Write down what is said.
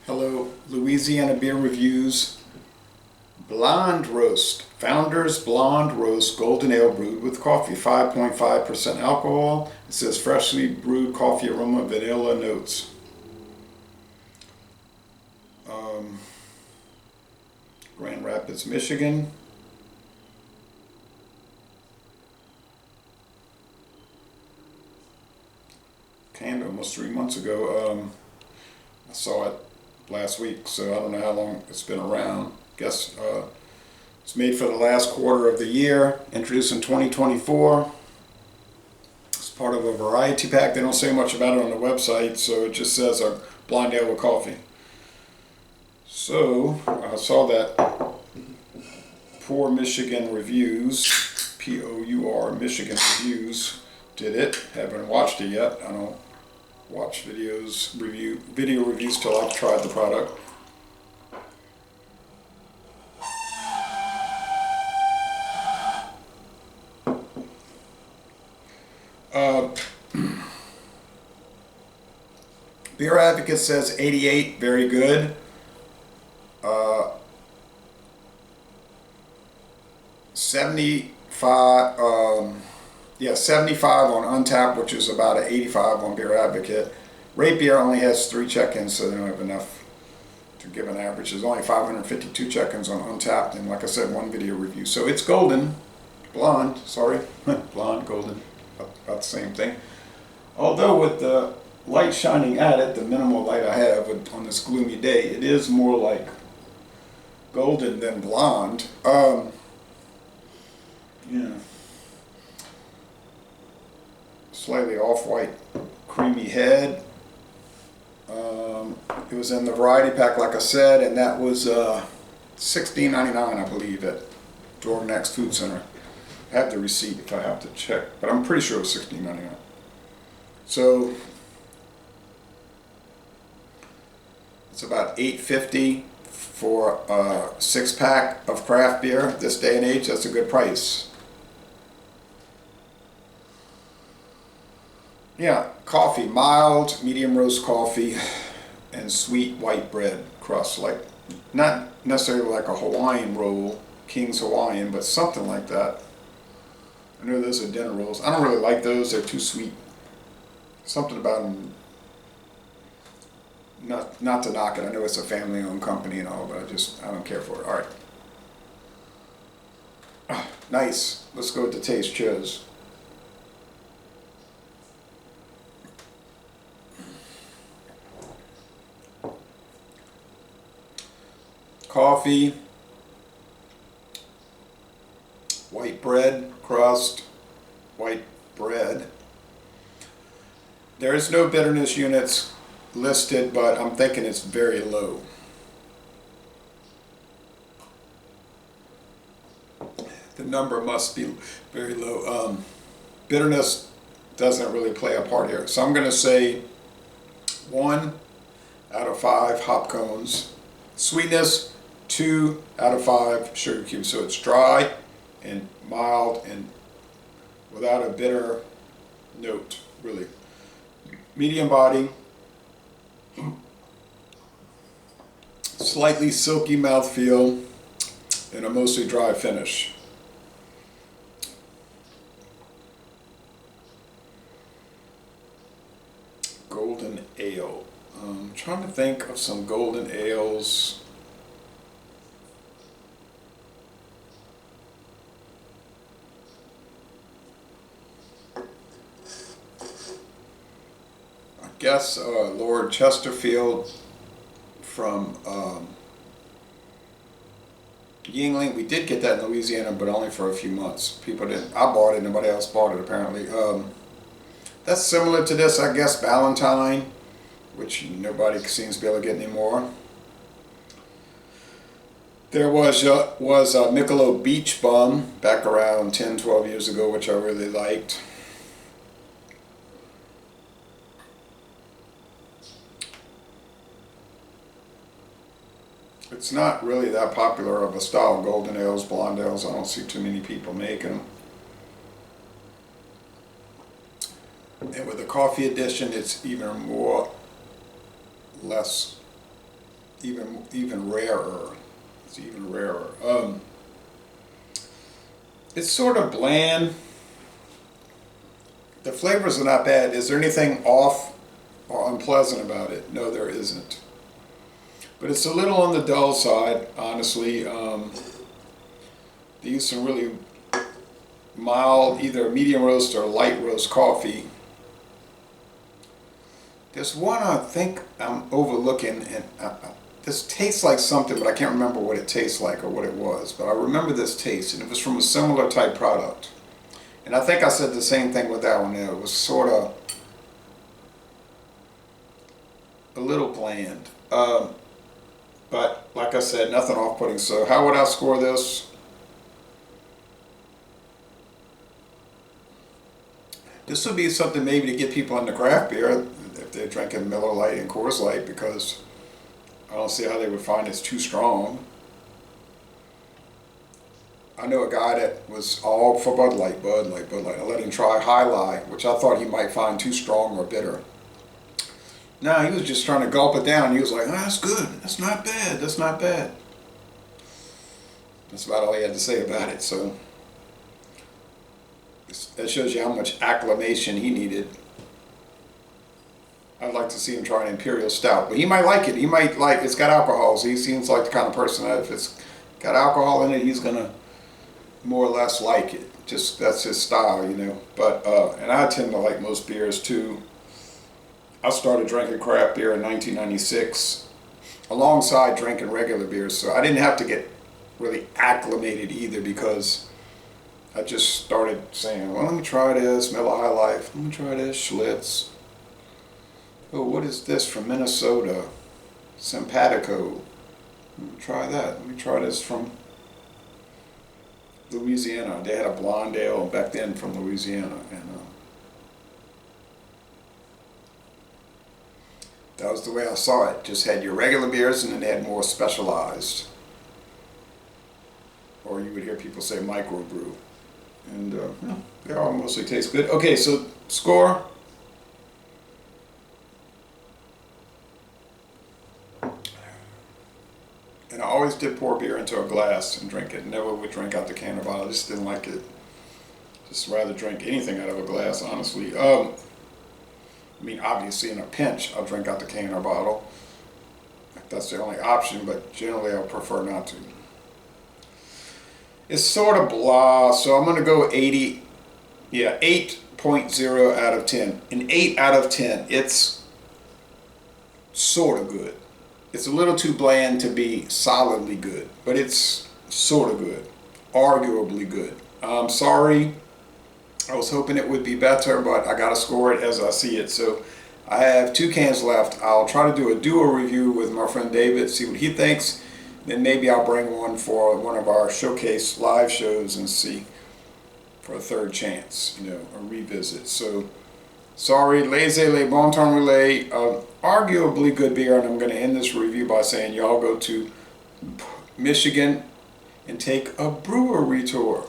Hello, Louisiana Beer Reviews Blonde Roast. Founders Blonde Roast Golden Ale brewed with coffee, 5.5% alcohol. It says freshly brewed coffee aroma, vanilla notes. Grand Rapids, Michigan. Canned almost 3 months ago. I saw it last week, so I don't know how long it's been around. Guess it's made for the last quarter of the year, introduced in 2024. It's part of a variety pack. They don't say much about it on the website, so it just says a blonde ale with coffee. So I saw that Pour Michigan Reviews, P-O-U-R, Michigan Reviews, did it. Haven't watched it yet. I don't watch video reviews till I've tried the product. Beer Advocate says 88, very good. 75 on Untappd, which is about an 85 on Beer Advocate. Rate Beer only has 3 check-ins, so they don't have enough to give an average. There's only 552 check-ins on Untappd, and like I said, 1 video review. So it's golden, blonde, sorry, blonde, golden, about the same thing. Although with the light shining at it, the minimal light I have on this gloomy day, it is more like golden than blonde. Yeah. Slightly off-white, creamy head. It was in the variety pack, like I said, and that was $16.99, I believe, at Door Next Food Center. I have the receipt if I have to check, but I'm pretty sure it was $16.99. So it's about $8.50 for a 6-pack of craft beer. This day and age, that's a good price. Yeah, coffee, mild, medium roast coffee, and sweet white bread crust, like not necessarily like a Hawaiian roll, King's Hawaiian, but something like that. I know those are dinner rolls. I don't really like those; they're too sweet. Something about them. Not to knock it. I know it's a family-owned company and all, but I don't care for it. All right, nice. Let's go with the taste. Cheers. Coffee, white bread crust, white bread. There is no bitterness units listed, but I'm thinking it's very low. The number must be very low. Bitterness doesn't really play a part here, so I'm going to say 1 out of 5 hop cones. Sweetness, 2 out of 5 sugar cubes. So it's dry and mild and without a bitter note, really. Medium body, slightly silky mouthfeel, and a mostly dry finish. Golden ale. I'm trying to think of some golden ales. I guess Lord Chesterfield from Yingling. We did get that in Louisiana, but only for a few months. People didn't. I bought it. Nobody else bought it apparently. That's similar to this, I guess. Ballantine, which nobody seems to be able to get anymore. There was a Michelob Beach Bum back around 10, 12 years ago, which I really liked. It's not really that popular of a style. Golden ales, blonde ales, I don't see too many people making them. And with the coffee edition, it's even more less even rarer. It's even rarer. It's sort of bland. The flavors are not bad. Is there anything off or unpleasant about it? No, there isn't. But it's a little on the dull side, honestly. They use some really mild, either medium roast or light roast coffee. There's one I think I'm overlooking, and this tastes like something, but I can't remember what it tastes like or what it was. But I remember this taste, and it was from a similar type product. And I think I said the same thing with that one there. It was sort of a little bland. But like I said, nothing off-putting. So how would I score this? This would be something maybe to get people into craft beer if they're drinking Miller Lite and Coors Light, because I don't see how they would find it's too strong. I know a guy that was all for Bud Light. I let him try High Life, which I thought he might find too strong or bitter. No, he was just trying to gulp it down. He was like, oh, that's good. That's not bad. That's not bad. That's about all he had to say about it. So that shows you how much acclimation he needed. I'd like to see him try an Imperial Stout, but he might like it. He might like, it's got alcohol, so he seems like the kind of person that if it's got alcohol in it, he's gonna more or less like it. Just, that's his style, you know. But and I tend to like most beers too. I started drinking craft beer in 1996 alongside drinking regular beers, so I didn't have to get really acclimated either, because I just started saying, well, let me try this Miller High Life, let me try this Schlitz. Oh, what is this from Minnesota? Simpatico. Let me try that. Let me try this from Louisiana. They had a blonde ale back then from Louisiana, and that was the way I saw it. Just had your regular beers, and then they had more specialized, or you would hear people say microbrew, and yeah, they all mostly taste good. Okay, so score. And I always did pour beer into a glass and drink it. Never would drink out the can or bottle. I just didn't like it. Just rather drink anything out of a glass, honestly. I mean, obviously in a pinch, I'll drink out the can or bottle. That's the only option, but generally I'll prefer not to. It's sort of blah, so I'm going to go 80, yeah, 8.0 out of 10. An 8 out of 10. It's sort of good. It's a little too bland to be solidly good, but it's sort of good, arguably good. I'm sorry, I was hoping it would be better, but I gotta score it as I see it. So I have 2 cans left. I'll try to do a duo review with my friend David, see what he thinks. Then maybe I'll bring one for one of our showcase live shows and see for a third chance, you know, a revisit. So sorry, laissez les bon temps relais. Arguably good beer, and I'm going to end this review by saying y'all go to Michigan and take a brewery tour.